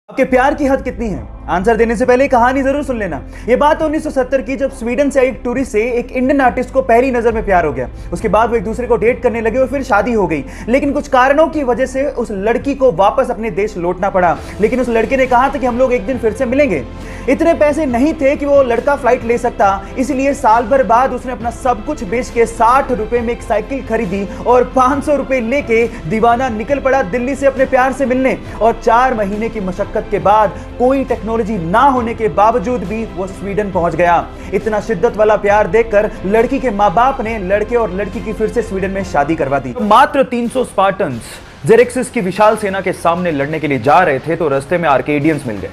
आपके प्यार की हद कितनी है? आंसर देने से पहले कहानी जरूर सुन लेना। ये बात 1970 की, जब स्वीडन से एक टूरिस्ट से एक इंडियन आर्टिस्ट को पहली नजर में प्यार हो गया। उसके बाद वो एक दूसरे को डेट करने लगे और फिर शादी हो गई। लेकिन कुछ कारणों की वजह से उस लड़की को वापस अपने देश लौटना पड़ा। लेकिन उस लड़के ने कहा था कि हम लोग एक दिन फिर से मिलेंगे। इतने पैसे नहीं थे कि वो लड़का फ्लाइट ले सकता, इसलिए साल भर बाद उसने अपना सब कुछ बेच के 60 रुपए में एक साइकिल खरीदी और 500 रुपए लेके दीवाना निकल पड़ा दिल्ली से अपने प्यार से मिलने। और 4 महीने की मशक्कत के बाद, कोई टेक्नोलॉजी ना होने के बावजूद भी वो स्वीडन पहुंच गया। इतना शिद्दत वाला प्यार देखकर लड़की के मां बाप ने लड़के और लड़की की फिर से स्वीडन में शादी करवा दी। मात्र 300 स्पार्टन्स जेरेक्सिस की विशाल सेना के सामने लड़ने के लिए जा रहे थे तो रास्ते में आर्केडियंस मिल गए।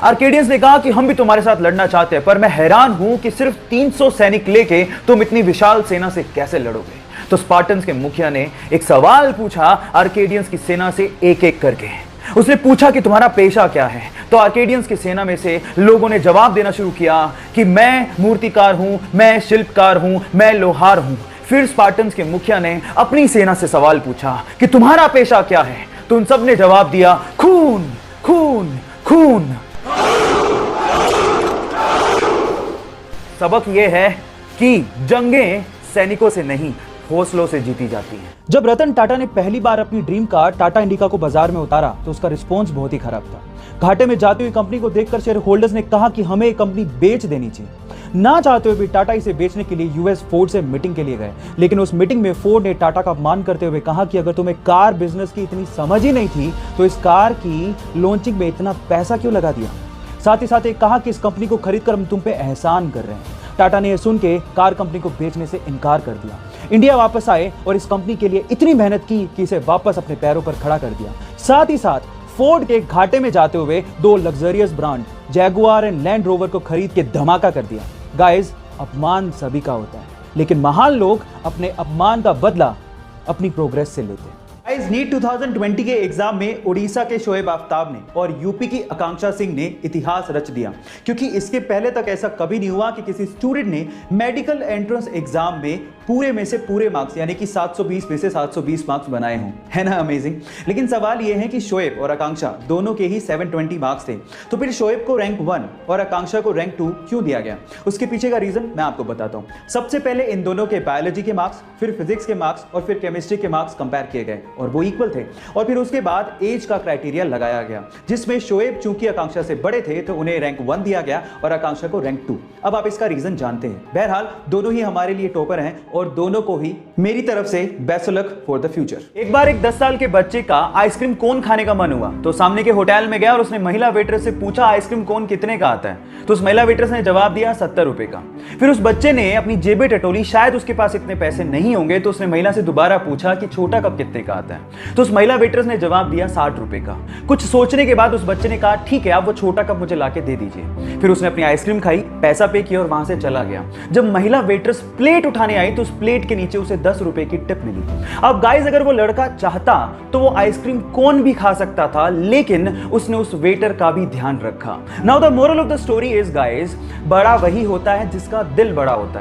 आर्केडियंस ने कहा कि हम भी तुम्हारे साथ लड़ना चाहते हैं, पर मैं हैरान हूं कि सिर्फ 300 सैनिक लेके तुम इतनी विशाल सेना से कैसे लड़ोगे। तो स्पार्टन्स के मुखिया ने एक सवाल पूछा आर्केडियंस की सेना से एक एक करके। उसने पूछा कि तुम्हारा पेशा क्या है। तो आर्केडियंस की सेना में से लोगों ने जवाब देना शुरू किया कि मैं मूर्तिकार हूं, मैं शिल्पकार हूं, मैं लोहार हूं। फिर स्पार्टन्स के मुखिया ने अपनी सेना से सवाल पूछा कि तुम्हारा पेशा क्या है। तो उन सब ने जवाब दिया खून, खून, खून। सबक यह है कि जंगें सैनिकों से नहीं, हौसलों से जीती जाती हैं। जब रतन टाटा ने पहली बार अपनी ड्रीम कार टाटा इंडिका को बाजार में उतारा तो उसका रिस्पॉन्स बहुत ही खराब था। घाटे में जाती हुई कंपनी को देखकर शेयर होल्डर्स ने कहा कि हमें कंपनी बेच देनी चाहिए। ना चाहते हुए भी टाटा इसे बेचने के लिए यूएस फोर्ड से मीटिंग के लिए गए। लेकिन उस मीटिंग में फोर्ड ने टाटा का अपमान करते हुए कहा कि अगर तुम्हें कार बिजनेस की इतनी समझ ही नहीं थी तो इस कार की लॉन्चिंग में इतना पैसा क्यों लगा दिया। साथ ही साथ एक कहा कि इस कंपनी को खरीदकर हम तुम पे एहसान कर रहे हैं। टाटा ने यह सुन के कार कंपनी को बेचने से इनकार कर दिया। इंडिया वापस आए और इस कंपनी के लिए इतनी मेहनत की कि इसे वापस अपने पैरों पर खड़ा कर दिया। साथ ही साथ फोर्ड के घाटे में जाते हुए 2 luxurious brand Jaguar and land rover को खरीद के धमाका कर दिया। गाइस, अपमान सभी का होता है, लेकिन महान लोग अपने अपमान का बदला अपनी प्रोग्रेस से लेते हैं। नीट 2020 के एग्जाम में उड़ीसा के शोएब आफ्ताब ने और यूपी की आकांक्षा सिंह ने इतिहास रच दिया, क्योंकि इसके पहले तक ऐसा कभी नहीं हुआ कि किसी स्टूडेंट ने मेडिकल एंट्रेंस एग्जाम में पूरे में से पूरे मार्क्स यानी कि 720 में से 720 मार्क्स बनाए हों। है ना अमेजिंग। लेकिन सवाल यह है कि शोएब और आकांक्षा दोनों के ही 720 मार्क्स थे, तो फिर शोएब को रैंक 1 और आकांक्षा को रैंक 2 क्यों दिया गया? उसके पीछे का रीजन मैं आपको बताता हूं। सबसे पहले इन दोनों के बायोलॉजी के मार्क्स, फिर फिजिक्स के मार्क्स और फिर केमिस्ट्री के मार्क्स कंपेयर किए गए और वो इक्वल थे। और फिर उसके बाद एज का क्राइटेरिया लगाया गया, जिसमें शोएब चूंकि आकांक्षा से बड़े थे तो उन्हें रैंक 1 दिया गया और आकांक्षा को रैंक 2। अब आप इसका रीजन जानते हैं। बहरहाल दोनों ही हमारे लिए टॉपर हैं और दोनों को ही मेरी तरफ से best luck for the future. एक बार एक 10 साल के बच्चे का आइसक्रीम कोन खाने का मन हुआ तो सामने के होटल में गया और उसने महिला वेटरेस से पूछा आइसक्रीम कोन कितने का आता है। तो उस महिला वेटरेस ने जवाब दिया 70 रुपए का। फिर उस बच्चे ने अपनी जेबें टटोली, शायद उसके पास इतने पैसे नहीं होंगे, तो उसने महिला से दोबारा पूछा कि छोटा कप कितने का आता है। तो उस महिला वेटरेस ने जवाब दिया 60 रुपए का। कुछ सोचने के बाद उस बच्चे ने कहा ठीक है, आप वो छोटा कप मुझे लाके दे दीजिए। फिर उसने अपनी आइसक्रीम खाई, पैसा पे किया और वहां से चला गया। जब महिला वेटरेस प्लेट उठाने आई तो उस प्लेट के नीचे उसे 10 रुपए की टिप मिली। अब गाइस, अगर वो लड़का चाहता तो वो आइसक्रीम कोन भी खा सकता था, लेकिन उसने उस वेटर का भी ध्यान रखा। Now the moral of the story is guys, बड़ा वही होता है जिसका दिल बड़ा होता है।